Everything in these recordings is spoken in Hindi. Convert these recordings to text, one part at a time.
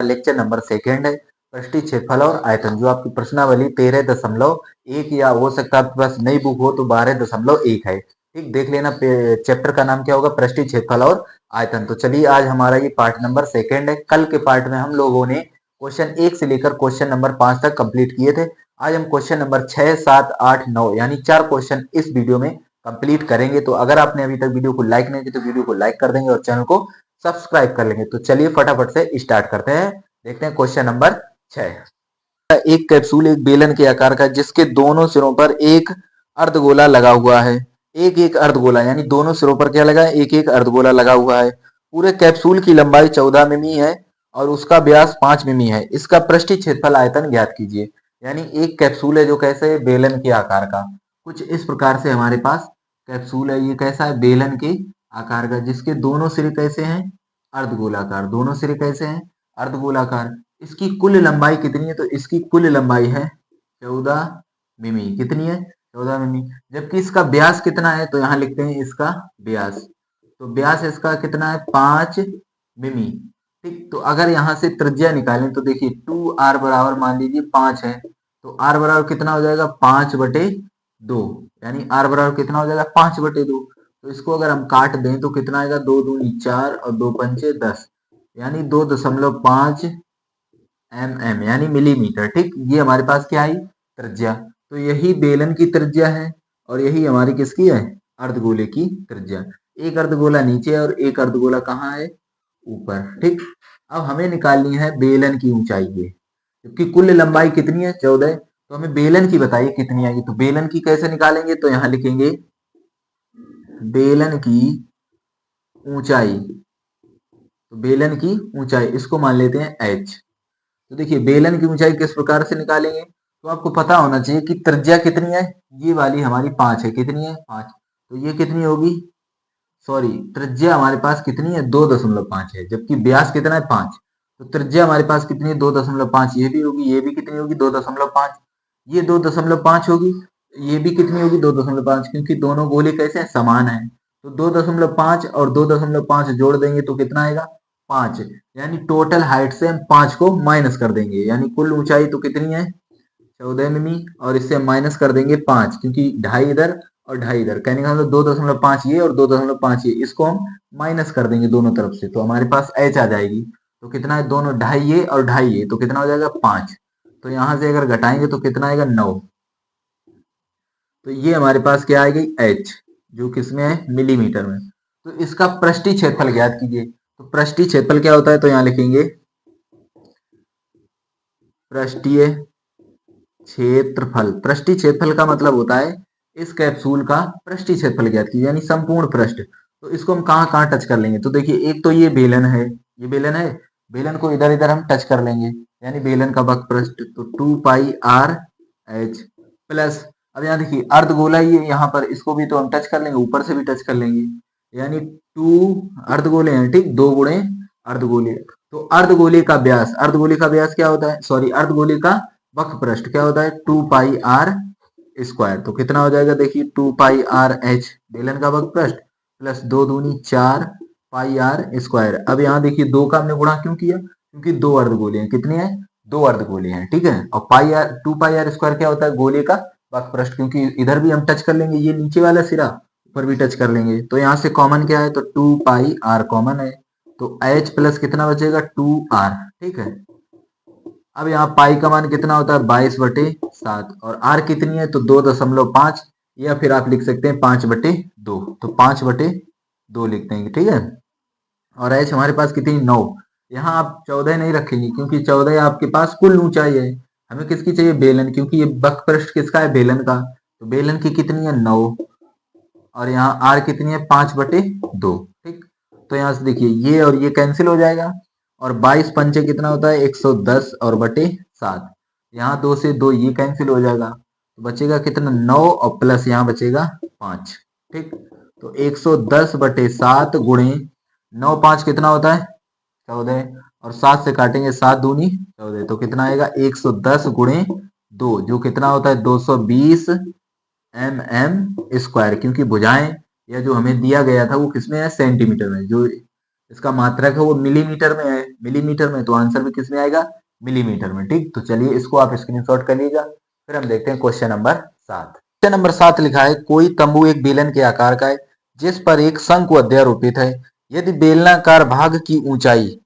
लेक्चर नंबर सेकेंड है पृष्ठीय क्षेत्रफल और आयतन, जो आपकी प्रश्नावली 13.1 या हो सकता है आपके पास नई बुक हो तो 12.1 है। ठीक, देख लेना चैप्टर का नाम क्या होगा, पृष्ठीय क्षेत्रफल और आयतन। तो चलिए आज हमारा ये पार्ट नंबर सेकेंड है। कल के पार्ट में हम लोगों ने क्वेश्चन 1 से लेकर क्वेश्चन नंबर 5 तक कंप्लीट किए थे। आज हम क्वेश्चन नंबर 6, 7, 8, 9 यानी 4 क्वेश्चन इस वीडियो में कंप्लीट करेंगे। तो अगर आपने अभी तक वीडियो को लाइक नहीं किया तो वीडियो को लाइक कर देंगे और चैनल को सब्सक्राइब कर लेंगे। तो चलिए फटाफट से स्टार्ट करते हैं। देखते हैं क्वेश्चन नंबर 6। एक कैप्सूल एक बेलन के आकार का जिसके दोनों सिरों पर एक अर्धगोला लगा हुआ है। एक एक अर्धगोला यानी दोनों सिरों पर क्या लगा है, एक एक अर्धगोला लगा हुआ है। पूरे कैप्सूल की लंबाई 14 मिमी है और उसका व्यास 5 मिमी है। इसका पृष्ठीय क्षेत्रफल आयतन ज्ञात कीजिए। यानी एक कैप्सूल है जो कैसे है, बेलन के आकार का। कुछ इस प्रकार से हमारे पास कैप्सूल है, ये कैसा है, बेलन के आकार का, जिसके दोनों सिरे कैसे हैं, अर्धगोलाकार। दोनों सिरे कैसे हैं, अर्धगोलाकार। इसकी कुल लंबाई कितनी है, तो इसकी कुल लंबाई है 14 मिमी। कितनी है, 14 मिमी। जबकि इसका व्यास कितना है, तो यहाँ लिखते हैं इसका व्यास। तो व्यास इसका कितना है, 5 मिमी। ठीक, तो अगर यहाँ से त्रिज्या निकालें तो देखिए 2r बराबर मान लीजिए 5 है, तो r बराबर कितना हो जाएगा, 5/2। यानी r बराबर कितना हो जाएगा, 5/2। तो इसको अगर हम काट दें तो कितना आएगा, 2 दूनी 4 और 2 पंचे 10, यानी 2.5 mm यानी मिलीमीटर। ठीक, ये हमारे पास क्या आई, त्रिज्या। तो यही बेलन की त्रिज्या है और यही हमारी किसकी है, अर्धगोले की त्रिज्या। एक अर्धगोला नीचे और एक अर्धगोला कहाँ है, ऊपर। ठीक, अब हमें निकालनी है बेलन की ऊंचाई ये, क्योंकि कुल लंबाई कितनी है, 14। तो हमें बेलन की बताइए कितनी आएगी। तो बेलन की कैसे निकालेंगे, तो यहाँ लिखेंगे बेलन की ऊंचाई। तो बेलन की ऊंचाई इसको मान लेते हैं h। तो देखिए बेलन की ऊंचाई किस प्रकार से निकालेंगे, तो आपको पता होना चाहिए कि त्रिज्या कितनी है, ये वाली हमारी 5 है। कितनी है, 5। तो ये कितनी होगी, सॉरी, त्रिज्या हमारे पास कितनी है, 2.5 है, जबकि व्यास कितना है, 5। तो त्रिज्या हमारे पास कितनी है, 2.5। ये भी होगी, ये भी कितनी होगी, 2.5। ये 2.5 होगी, ये भी कितनी होगी, 2.5, क्योंकि दोनों गोले कैसे हैं, समान है। तो 2.5 और 2.5 जोड़ देंगे तो कितना आएगा, 5। यानी टोटल हाइट से हम 5 को माइनस कर देंगे, यानी कुल ऊंचाई तो कितनी है, 14 मिमी, और इससे हम माइनस कर देंगे 5, क्योंकि ढाई इधर और ढाई इधर। कहने का मतलब 2.5 ये और 2.5 ये, इसको हम माइनस कर देंगे दोनों तरफ से, तो हमारे पास h आ जाएगी। तो कितना है, दोनों ढाई ये और ढाई ये, तो कितना हो जाएगा, 5। तो यहां से अगर घटाएंगे तो कितना आएगा, 9। तो ये हमारे पास क्या आ गई, h, जो किसमें है, मिलीमीटर में। तो इसका पृष्ठीय क्षेत्रफल ज्ञात कीजिए। तो पृष्ठीय क्षेत्रफल क्या होता है, तो यहाँ लिखेंगे पृष्ठीय क्षेत्रफल। पृष्ठीय क्षेत्रफल का मतलब होता है इस कैप्सूल का पृष्ठीय क्षेत्रफल ज्ञात कीजिए, यानी संपूर्ण पृष्ठ। तो इसको हम कहाँ कहाँ टच कर लेंगे, तो देखिए एक तो ये बेलन है, ये बेलन है, बेलन को इधर इधर हम टच कर लेंगे, यानी बेलन का वक्र पृष्ठ। तो 2πr/h प्लस, अब यहाँ देखिए अर्धगोला ये यहाँ पर, इसको भी तो हम टच कर लेंगे, ऊपर से भी टच कर लेंगे, यानी 2 अर्धगोले हैं। ठीक, 2 गुणे अर्धगोले। तो अर्धगोले का व्यास, अर्धगोले का व्यास क्या होता है, सॉरी, अर्धगोले का वक्र पृष्ठ क्या होता है, 2πr²। तो कितना हो जाएगा, देखिए 2πr/h बेलन का वक्र पृष्ठ प्लस 2 दूनी 4πr²। अब यहाँ देखिए 2 का हमने गुणा क्यों किया, क्योंकि 2 अर्धगोले हैं। कितने हैं, 2 अर्धगोले हैं। ठीक है, और 2πr² क्या होता है, गोले का वक्र पृष्ठ, क्योंकि इधर भी हम टच कर लेंगे, ये नीचे वाला सिरा ऊपर भी टच कर लेंगे। तो यहाँ से कॉमन क्या है, तो 2πr कॉमन है, तो h प्लस कितना बचेगा, 2r। ठीक है, अब यहाँ पाई का मान कितना होता है, 22/7, और r कितनी है, तो 2.5, या फिर आप लिख सकते हैं 5/2। तो 5/2 लिखते हैं। ठीक है, और h हमारे पास कितनी, 9। यहाँ आप 14 नहीं रखेंगे, क्योंकि 14 आपके पास कुल ऊंचाई है। हमें किसकी चाहिए, बेलन, क्योंकि ये वक्र पृष्ठ किसका है, बेलन का। तो बेलन की कितनी है, 9, और यहाँ r कितनी है, 5/2। ठीक, तो यहाँ से देखिए ये और ये कैंसिल हो जाएगा, और 22 पंचे कितना होता है, 110 और बटे 7। यहाँ 2 से 2 ये कैंसिल हो जाएगा, तो बचेगा कितना, 9, और प्लस यहाँ बचेगा 5। ठीक, तो 110/7 गुणे 9, 5 कितना होता है, 14, और 7 से काटेंगे 7 दूनी 14, तो कितना आएगा, 110 गुणे 2, जो कितना होता है, 220 mm²। क्योंकि भुजाएं या जो हमें दिया गया था वो किसमें है, सेंटीमीटर में। जो इसका मात्रक है वो मिलीमीटर में है, मिलीमीटर में, तो आंसर भी किस में आएगा, मिलीमीटर में। ठीक, तो चलिए इसको आप स्क्रीनशॉट कर लीजिएगा। फिर हम देखते हैं क्वेश्चन नंबर 7। क्वेश्चन नंबर 7 लिखा है, कोई तंबू एक बेलन के आकार का है जिस पर एक शंकु अध्यारोपित है। यदि बेलनाकार भाग की ऊंचाई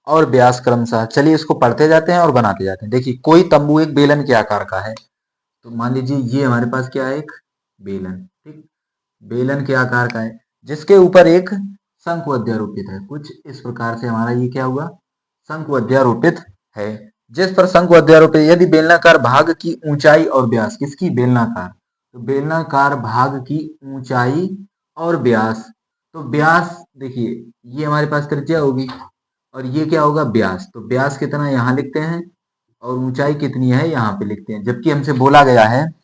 और व्यास क्रमशः, चलिए इसको पढ़ते जाते हैं और बनाते जाते हैं। देखिए, कोई तंबू एक बेलन के आकार का है, तो मान लीजिए ये हमारे पास क्या है, एक बेलन। ठीक, बेलन के आकार का है जिसके ऊपर एक शंकु अध्यारोपित है। कुछ इस प्रकार से हमारा ये क्या हुआ, शंकु अध्यारोपित है। जिस पर शंकु अध्यारोपित, यदि बेलनाकार भाग की ऊंचाई और व्यास, किसकी, बेलनाकार, तो बेलनाकार भाग की ऊंचाई और व्यास, तो व्यास देखिए ये हमारे पास त्रिज्या होगी और ये क्या होगा, व्यास। तो व्यास कितना यहाँ लिखते हैं और ऊंचाई कितनी है यहाँ पे लिखते हैं। जबकि हमसे बोला गया है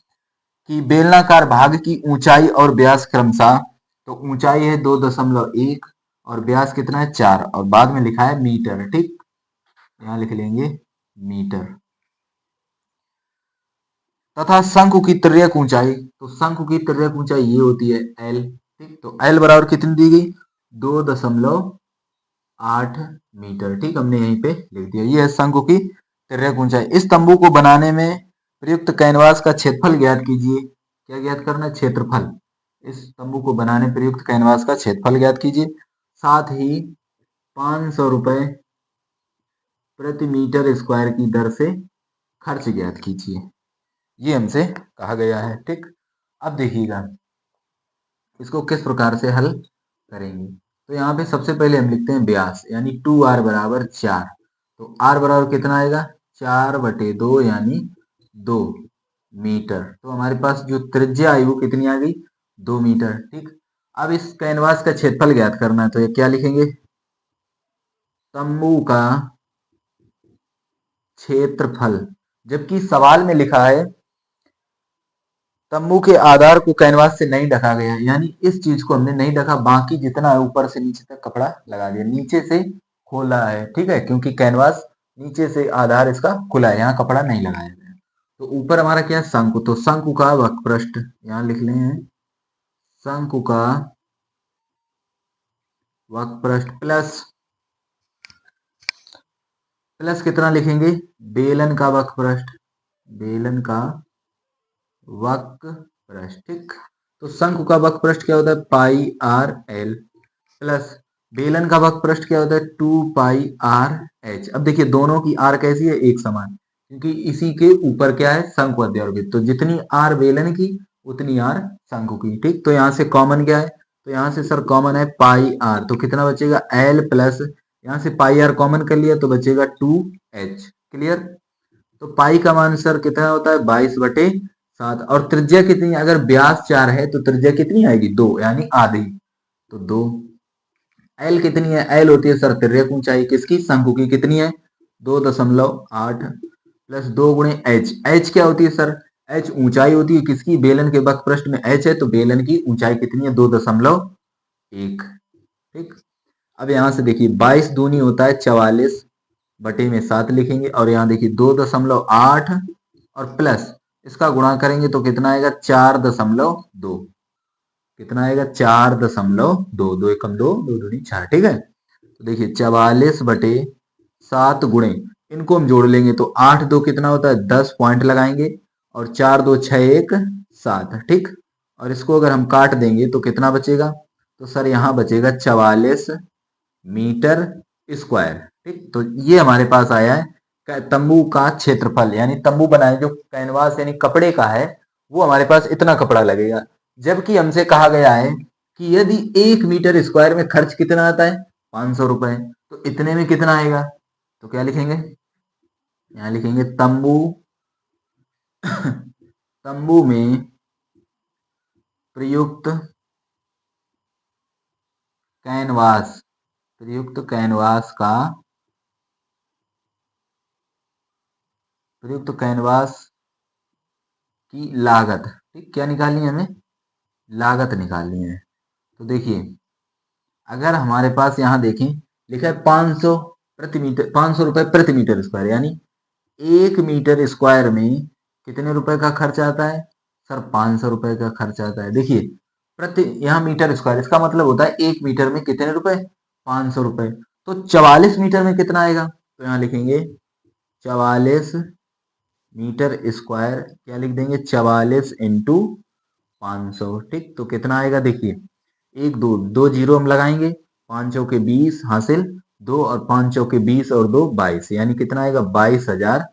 कि बेलनाकार भाग की ऊंचाई और व्यास क्रमशः, तो ऊंचाई है 2.1 और व्यास कितना है 4, और बाद में लिखा है मीटर। ठीक, यहाँ लिख लेंगे मीटर। तथा शंकु की तिर्यक ऊंचाई, तो शंकु की तिर्यक ऊंचाई ये होती है एल। ठीक, तो एल बराबर कितनी दी गई, 2.8 मीटर। ठीक, हमने यहीं पे लिख दिया, ये है शंकु की तिर्यक ऊंचाई। इस तंबू को बनाने में प्रयुक्त कैनवास का क्षेत्रफल ज्ञात कीजिए। क्या ज्ञात करना है, क्षेत्रफल। इस तंबू को बनाने प्रयुक्त कैनवास का क्षेत्रफल ज्ञात कीजिए, साथ ही 500 रुपए प्रति मीटर स्क्वायर की दर से खर्च ज्ञात कीजिए, ये हमसे कहा गया है। ठीक, अब देखिएगा इसको किस प्रकार से हल करेंगे। तो यहाँ पे सबसे पहले हम लिखते हैं व्यास, यानी 2r बराबर 4। तो r बराबर कितना आएगा, 4/2 यानी 2 मीटर। तो हमारे पास जो त्रिज्या आई वो कितनी आ गई, 2 मीटर। ठीक, अब इस कैनवास का क्षेत्रफल ज्ञात करना है, तो ये क्या लिखेंगे, तंबू का क्षेत्रफल। जबकि सवाल में लिखा है तंबू के आधार को कैनवास से नहीं ढका गया, यानी इस चीज को हमने नहीं ढका, बाकी जितना है ऊपर से नीचे तक कपड़ा लगा दिया, नीचे से खोला है। ठीक है, क्योंकि कैनवास नीचे से आधार इसका खुला है, यहाँ कपड़ा नहीं लगाया गया। तो ऊपर हमारा क्या है, शंकु, तो शंकु का वक्रपृष्ठ यहाँ लिख ले हैं, शंकु का वक्रपृष्ठ प्लस, प्लस कितना लिखेंगे, बेलन का वक्रपृष्ठ, बेलन का वक्रपृष्ठ। ठीक, तो शंकु का वक्रपृष्ठ क्या होता है, पाई आर एल, प्लस बेलन का वक्रपृष्ठ क्या होता है, 2 पाई आर एच। अब देखिए दोनों की आर कैसी है, एक समान, क्योंकि इसी के ऊपर क्या है, शंकु अध्यारोपित, तो जितनी आर बेलन की उतनी आर शंकु की। ठीक, तो यहाँ से कॉमन क्या है, तो यहाँ से सर कॉमन है पाई आर, तो कितना बचेगा एल प्लस, यहाँ से पाई आर कॉमन कर लिया तो बचेगा 2h। क्लियर, तो पाई का मान सर कितना होता है, 22/7, और त्रिज्या कितनी है, अगर व्यास 4 है तो त्रिज्या कितनी आएगी, 2, यानी आधी, तो 2। एल कितनी है, एल होती है सर तिर्यक ऊंचाई, किसकी, शंकु की, कितनी है 2.8 प्लस 2 गुणे एच। एच क्या होती है सर, एच ऊंचाई होती है किसकी, बेलन के वक्रपृष्ठ में एच है, तो बेलन की ऊंचाई कितनी है, 2.1। ठीक, अब यहां से देखिए 22 दूनी होता है 44/7 लिखेंगे, और यहाँ देखिए 2.8 और प्लस इसका गुणा करेंगे तो कितना आएगा, 4.2, कितना आएगा 4.2, 2 एकम 2, 2 दूनी 4। ठीक है, तो देखिए 44/7 गुणे, इनको हम जोड़ लेंगे तो 8 2 कितना होता है, 10 पॉइंट लगाएंगे, और 4 2 6 1 7। ठीक, और इसको अगर हम काट देंगे तो कितना बचेगा, तो सर यहाँ बचेगा 44 मीटर स्क्वायर। ठीक, तो ये हमारे पास आया है तंबू का क्षेत्रफल, यानी तंबू बनाए जो कैनवास यानी कपड़े का है, वो हमारे पास इतना कपड़ा लगेगा। जबकि हमसे कहा गया है कि यदि 1 मीटर स्क्वायर में खर्च कितना आता है, 500 रुपए, तो इतने में कितना आएगा, तो क्या लिखेंगे, यहाँ लिखेंगे तंबू तंबू में प्रयुक्त कैनवास, प्रयुक्त कैनवास का, प्रयुक्त कैनवास की लागत। ठीक, क्या निकालनी है हमें, लागत निकालनी है। तो देखिए अगर हमारे पास यहाँ देखें लिखा है 500 प्रति मीटर, 500 रुपए प्रति मीटर स्क्वायर, यानी 1 मीटर स्क्वायर में कितने रुपए का खर्च आता है, सर 500 रुपए का खर्च आता है। देखिए प्रति यहाँ मीटर स्क्वायर, इसका मतलब होता है 1 मीटर में कितने रुपए, 500 रुपए। तो 44 मीटर में कितना आएगा? तो यहाँ लिखेंगे 44 मीटर स्क्वायर, क्या लिख देंगे 44 इंटू 500। ठीक, तो कितना आएगा देखिए, एक दो दो जीरो हम लगाएंगे, 5 चौके 20 हासिल, 2 और 5 चौके 20 और 2 22, यानी कितना आएगा 22,000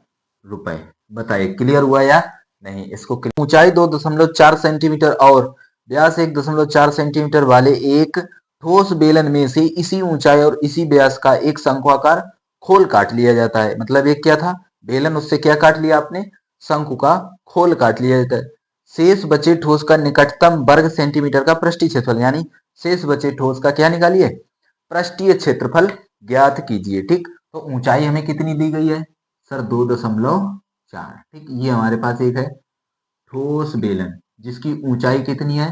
रुपए। बताइए क्लियर हुआ या नहीं? इसको ऊंचाई 2.4 सेंटीमीटर और व्यास 1.4 सेंटीमीटर वाले एक ठोस बेलन में से इसी ऊंचाई और इसी व्यास का एक शंक्वाकार खोल काट लिया जाता है। मतलब एक क्या था बेलन, उससे क्या काट लिया आपने? शंकु का खोल काट लिया जाता है। शेष बचे ठोस का निकटतम वर्ग सेंटीमीटर का पृष्ठीय क्षेत्रफल, यानी शेष बचे ठोस का क्या निकालिए? पृष्ठीय क्षेत्रफल ज्ञात कीजिए। ठीक, तो ऊंचाई हमें कितनी दी गई है सर? 2.4। ठीक, ये हमारे पास एक है ठोस बेलन जिसकी ऊंचाई कितनी है?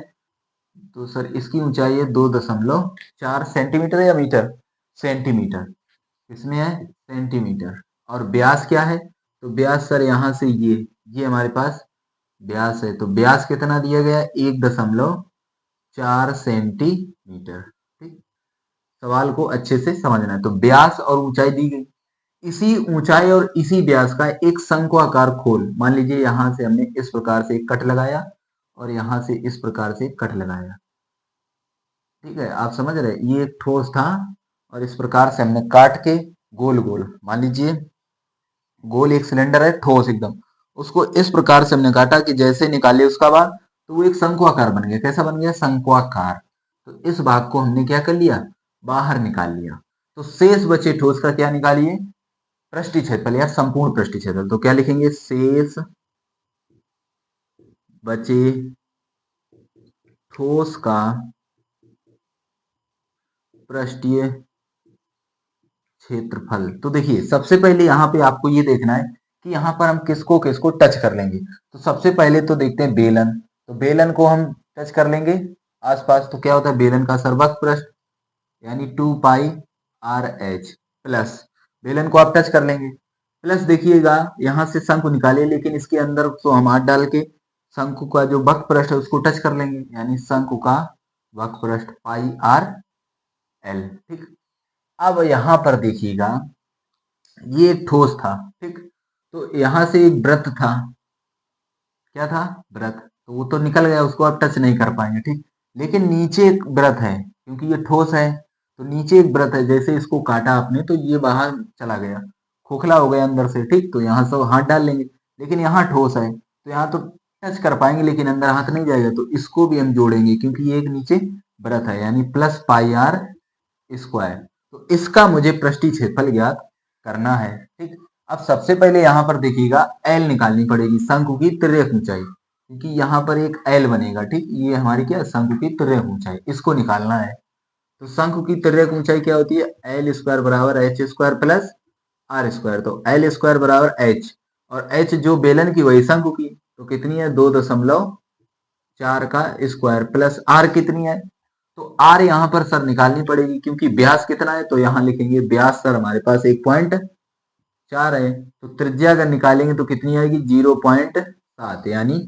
तो सर इसकी ऊंचाई है 2.4 सेंटीमीटर या मीटर? सेंटीमीटर। इसमें है सेंटीमीटर। और व्यास क्या है? तो व्यास सर यहाँ से ये हमारे पास व्यास है। तो व्यास कितना दिया गया? 1.4 सेंटीमीटर। ठीक, सवाल को अच्छे से समझना है। तो व्यास और ऊंचाई दी गई, इसी ऊंचाई और इसी व्यास का एक शंक्वाकार खोल, मान लीजिए यहां से हमने इस प्रकार से एक कट लगाया और यहां से इस प्रकार से कट लगाया। ठीक है, आप समझ रहे? ये एक ठोस था और इस प्रकार से हमने काट के गोल गोल, मान लीजिए गोल एक सिलेंडर है ठोस एकदम, उसको इस प्रकार से हमने काटा कि जैसे निकाले उसका भाग तो वो एक शंक्वाकार बन गया। कैसा बन गया? शंक्वाकार। तो इस भाग को हमने क्या कर लिया? बाहर निकाल लिया। तो शेष बचे ठोस का क्या निकालिए? पृष्ठीय क्षेत्रफल या संपूर्ण पृष्ठीय क्षेत्रफल। तो क्या लिखेंगे? शेष बचे ठोस का पृष्ठीय क्षेत्रफल। तो देखिए सबसे पहले यहाँ पे आपको ये देखना है कि यहाँ पर हम किसको किसको टच कर लेंगे। तो सबसे पहले तो देखते हैं बेलन। तो बेलन को हम टच कर लेंगे आसपास। तो क्या होता है बेलन का सर्वक पृष्ठ, यानी 2πRh प्लस, बेलन को आप टच कर लेंगे। प्लस देखिएगा यहाँ से शंकु निकालिए, लेकिन इसके अंदर तो हम हाथ डाल के शंकु का जो वक्र पृष्ठ है उसको टच कर लेंगे, यानी शंकु का वक्र पृष्ठ πRL। ठीक, अब यहाँ पर देखिएगा ये एक ठोस था। ठीक, तो यहाँ से एक वृत्त था। क्या था? वृत्त। तो वो तो निकल गया, उसको आप टच नहीं कर पाएंगे। ठीक, लेकिन नीचे एक वृत्त है, क्योंकि ये ठोस है तो नीचे एक वृत्त है। जैसे इसको काटा आपने तो ये बाहर चला गया, खोखला हो गया अंदर से। ठीक, तो यहाँ सब हाथ डाल लेंगे, लेकिन यहाँ ठोस है तो यहाँ तो टच कर पाएंगे लेकिन अंदर हाथ नहीं जाएगा। तो इसको भी हम जोड़ेंगे क्योंकि ये एक नीचे वृत्त है, यानी +πr²। तो इसका मुझे पृष्ठीय क्षेत्रफल ज्ञात करना है। ठीक, अब सबसे पहले यहाँ पर देखिएगा एल निकालनी पड़ेगी, शंकु की तिर्यक ऊंचाई, क्योंकि यहाँ पर एक एल बनेगा। ठीक, ये हमारी क्या? शंकु की तिर्यक ऊंचाई, इसको निकालना है। तो शंकु की तिर्यक ऊंचाई क्या होती है? L² बराबर h² प्लस r²। तो L² बराबर h, और h जो बेलन की वही शंकु की, तो कितनी है? 2.4 का स्क्वायर प्लस r कितनी है? तो r यहाँ पर सर निकालनी पड़ेगी, क्योंकि व्यास कितना है? तो यहाँ लिखेंगे व्यास सर हमारे पास 1.4 है। तो त्रिज्या अगर निकालेंगे तो कितनी आएगी? 0.7, यानी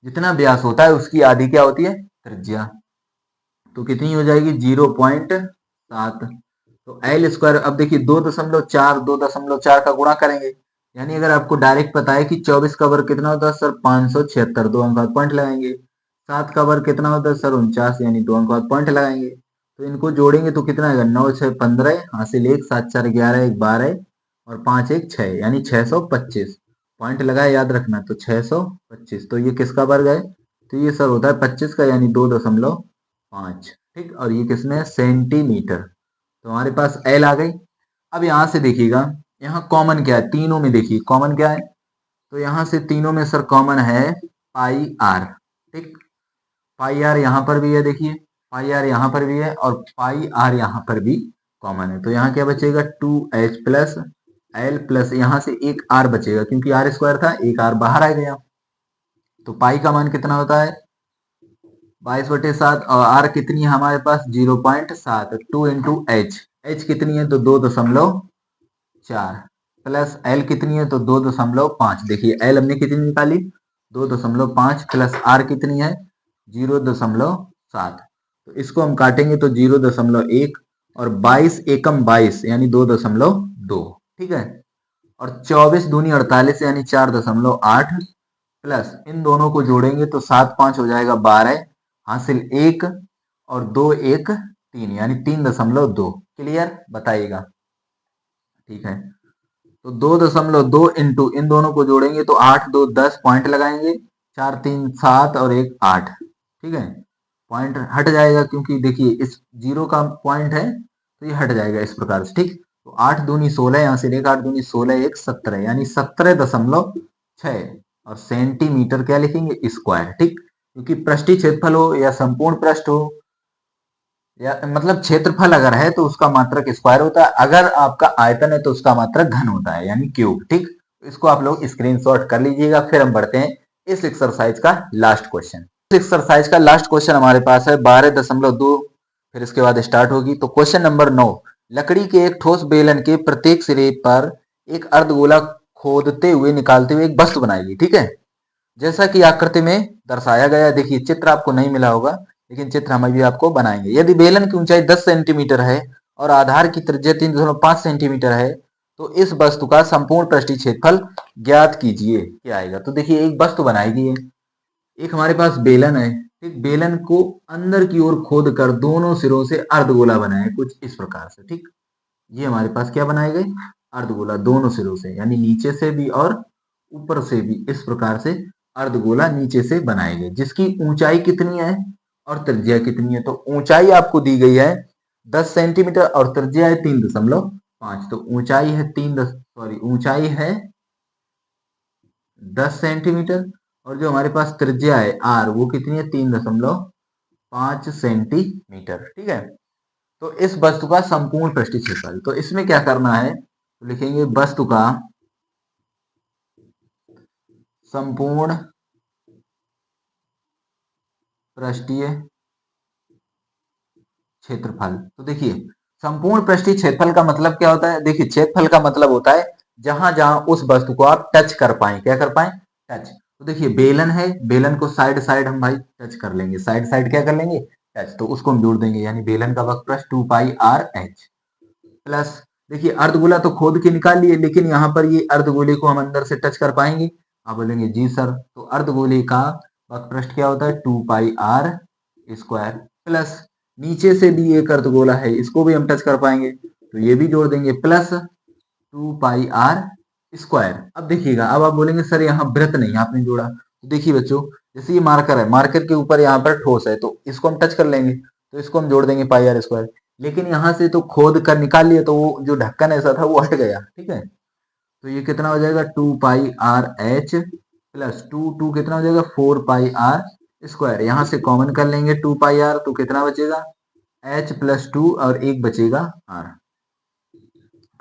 जितना व्यास होता है उसकी आधी क्या होती है? त्रिज्या। तो कितनी हो जाएगी? 0.7। तो L², अब देखिए 2.4 का गुणा करेंगे, यानी अगर आपको डायरेक्ट पता है कि 24 का वर्ग कितना होता है सर? 576, 2 अंक बाद पॉइंट लगाएंगे। 7 का वर्ग कितना होता है सर? 49, यानी 2 अंक बाद पॉइंट लगाएंगे। तो इनको जोड़ेंगे तो कितना आएगा? 9 6 15 हासिल 1 7 4 11 1 12 और 5 1 6, यानी 625। पॉइंट लगाए, याद रखना। तो 625, तो ये किसका वर्ग है? तो ये सर होता है 25 का, यानी 2.5। ठीक, और ये किसमें है? सेंटीमीटर। तो हमारे पास एल आ गई। अब यहाँ से देखिएगा, यहाँ कॉमन क्या है? तीनों में देखिए कॉमन क्या है? तो यहाँ से तीनों में सर कॉमन है πr। ठीक, πr यहाँ पर भी है, देखिए πr यहाँ पर भी है और πr यहाँ पर भी कॉमन है। तो यहाँ क्या बचेगा? 2h प्लस एल प्लस यहाँ से एक r बचेगा, क्योंकि r² था, एक r बाहर आ गया। तो पाई का मान कितना होता है? 22/7, और r कितनी है हमारे पास? 0.7। 2 इंटू h कितनी है? तो 2.4 प्लस एल कितनी है? तो 2.5। देखिए एल हमने कितनी निकाली? 2.5 प्लस आर कितनी है? 0.7। तो इसको हम काटेंगे तो 0.1 और 22 एकम 22 यानी 2.2, ठीक है। और 24 दूनी 48 यानी 4.8 प्लस इन दोनों को जोड़ेंगे तो 7 5 हो जाएगा 12, हासिल 1 और 2 1 3 यानी 3.2। क्लियर, बताइएगा। ठीक है, तो 2.2 इंटू इन दोनों को जोड़ेंगे तो 8 2 10 पॉइंट लगाएंगे, 4 3 7 और 1 8, ठीक है। पॉइंट हट जाएगा क्योंकि देखिए इस जीरो का पॉइंट है तो ये हट जाएगा इस प्रकार से, ठीक। तो 8 दूनी 16, यहाँ से लेकर 8 दूनी 16 1 17 यानी 17.6 और सेंटीमीटर क्या लिखेंगे स्क्वायर, ठीक। क्योंकि पृष्ठीय क्षेत्रफल हो या संपूर्ण पृष्ठ हो या मतलब क्षेत्रफल अगर है तो उसका मात्रक स्क्वायर होता है, अगर आपका आयतन है तो उसका मात्रक घन होता है यानी क्यूब, ठीक। इसको आप लोग स्क्रीनशॉट कर लीजिएगा। फिर हम बढ़ते हैं इस एक्सरसाइज का लास्ट क्वेश्चन। इस एक्सरसाइज का लास्ट क्वेश्चन हमारे पास है 12.2, फिर इसके बाद स्टार्ट होगी। तो क्वेश्चन नंबर 9, लकड़ी के एक ठोस बेलन के प्रत्येक सिरे पर एक अर्धगोला खोदते हुए निकालते हुए एक वस्तु बनाएगी, ठीक है। जैसा कि आकृति में दर्शाया गया, देखिए चित्र आपको नहीं मिला होगा लेकिन चित्र हम अभी आपको बनाएंगे। यदि बेलन की ऊंचाई 10 सेंटीमीटर है और आधार की त्रिज्या 3.5 सेंटीमीटर है तो इस वस्तु का संपूर्ण पृष्ठीय क्षेत्रफल ज्ञात कीजिए। क्या आएगा? तो देखिए एक वस्तु बनाएगी है, एक हमारे पास बेलन है, ठीक। बेलन को अंदर की ओर खोद कर दोनों सिरों से अर्धगोला बनाए कुछ इस प्रकार से, ठीक। ये हमारे पास क्या बनाए गए? अर्धगोला दोनों सिरों से, यानी नीचे से भी और ऊपर से भी इस प्रकार से अर्धगोला नीचे से बनाए गए, जिसकी ऊंचाई कितनी है और त्रिज्या कितनी है। तो ऊंचाई आपको दी गई है 10 सेंटीमीटर और त्रिज्या है 3.5। तो ऊंचाई है ऊंचाई है 10 सेंटीमीटर और जो हमारे पास त्रिज्या है आर वो कितनी है? 3.5 सेंटीमीटर, ठीक है। तो इस वस्तु का संपूर्ण पृष्ठीय क्षेत्रफल, तो इसमें क्या करना है? तो लिखेंगे वस्तु का संपूर्ण पृष्ठीय क्षेत्रफल। तो देखिए संपूर्ण पृष्ठीय क्षेत्रफल का मतलब क्या होता है? देखिए क्षेत्रफल का मतलब होता है जहां जहां उस वस्तु को आप टच कर पाए। क्या कर पाए? टच। तो देखिए बेलन है, बेलन को साइड साइड हम भाई टच कर लेंगे, साइड साइड क्या कर लेंगे? टच। तो उसको हम जोड़ देंगे, यानी बेलन का वक्रप्रस्थ 2 पाई आर एच प्लस, देखिए अर्धगोला तो खोद के निकाल लिए लेकिन यहाँ पर ये अर्धगोले को हम अंदर से टच कर पाएंगे? आप बोलेंगे जी सर। तो अर्धगोले का वक्रपृष्ठ क्या होता है? 2 पाई आर स्क्वायर प्लस नीचे से भी एक अर्धगोला है, इसको भी हम टच कर पाएंगे तो ये भी जोड़ देंगे प्लस 2 पाई आर स्क्वायर। अब देखिएगा, अब आप बोलेंगे सर यहाँ वृत्त नहीं आपने जोड़ा। तो देखिए बच्चों, जैसे ये मार्कर है, मार्कर के ऊपर यहाँ पर ठोस है तो इसको हम टच कर लेंगे तो इसको हम जोड़ देंगे पाई आर स्क्वायर। लेकिन यहाँ से तो खोद कर निकाल लिए तो वो जो ढक्कन ऐसा था वो हट गया, ठीक है। तो ये कितना हो जाएगा? 2 पाई आर एच प्लस टू कितना हो जाएगा? 4 पाई आर स्क्वायर। यहाँ से कॉमन कर लेंगे 2 पाई आर तो कितना बचेगा? एच प्लस 2 और एक बचेगा आर।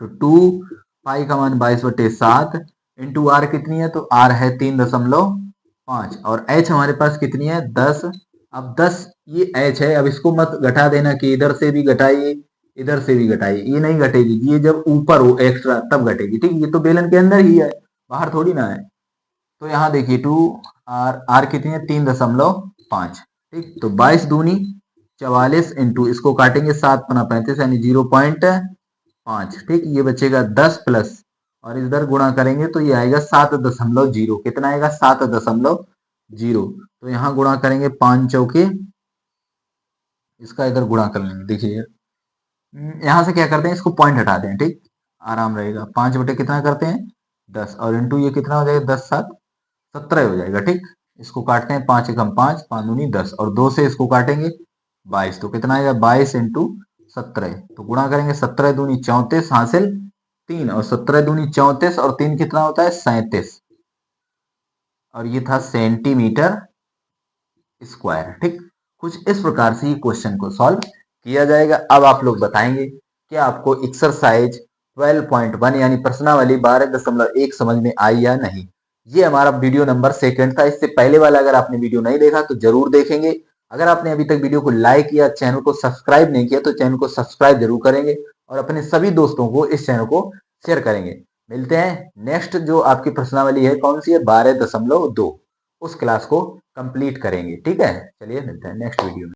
तो 2 पाई का मान 22/7 इंटू आर कितनी है? तो आर है 3.5 और एच हमारे पास कितनी है? 10। अब 10 ये एच है, अब इसको मत घटा देना कि इधर से भी घटाइए इधर से भी घटाइए, ये नहीं घटेगी, ये जब ऊपर हो एक्स्ट्रा तब घटेगी, ठीक। ये तो बेलन के अंदर ही है, बाहर थोड़ी ना है। तो यहाँ देखिए 2 आर कितनी है? 3.5, ठीक। तो 22 दूनी 44 इंटू इसको काटेंगे 7 पना 35 यानी 0.5, ठीक। ये बचेगा 10 प्लस और इधर गुणा करेंगे तो ये आएगा 7.0। कितना आएगा? 7.0। तो यहाँ गुणा करेंगे 5 चौके, इसका इधर गुणा कर लेंगे। देखिए यहाँ से क्या करते हैं? इसको पॉइंट हटा दें, ठीक। आराम रहेगा। 5 बटे कितना करते हैं? 10 और इंटू ये कितना हो जाएगा? 10 7 17 हो जाएगा, ठीक। इसको काटते हैं 5 एकम 5 5 दूनी 10 और 2 से इसको काटेंगे 22 तो कितना आएगा? 22 इंटू 17। तो गुणा करेंगे 17 दूनी 34 हासिल 3 और 17 दूनी 34 और 3 कितना होता है? 37 और ये था सेंटीमीटर स्क्वायर, ठीक। कुछ इस प्रकार से ये क्वेश्चन को सॉल्व किया जाएगा। अब आप लोग बताएंगे कि आपको एक्सरसाइज 12.1 यानी प्रश्नावली 12.1 समझ में आई या नहीं। ये हमारा वीडियो नंबर 2 था। इससे पहले वाला अगर आपने वीडियो नहीं देखा तो जरूर देखेंगे। अगर आपने अभी तक वीडियो को लाइक या चैनल को सब्सक्राइब नहीं किया तो चैनल को सब्सक्राइब जरूर करेंगे और अपने सभी दोस्तों को इस चैनल को शेयर करेंगे। मिलते हैं नेक्स्ट, जो आपकी प्रश्नावली है कौन सी है? 12.2 उस क्लास को कंप्लीट करेंगे, ठीक है। चलिए मिलते हैं नेक्स्ट वीडियो में।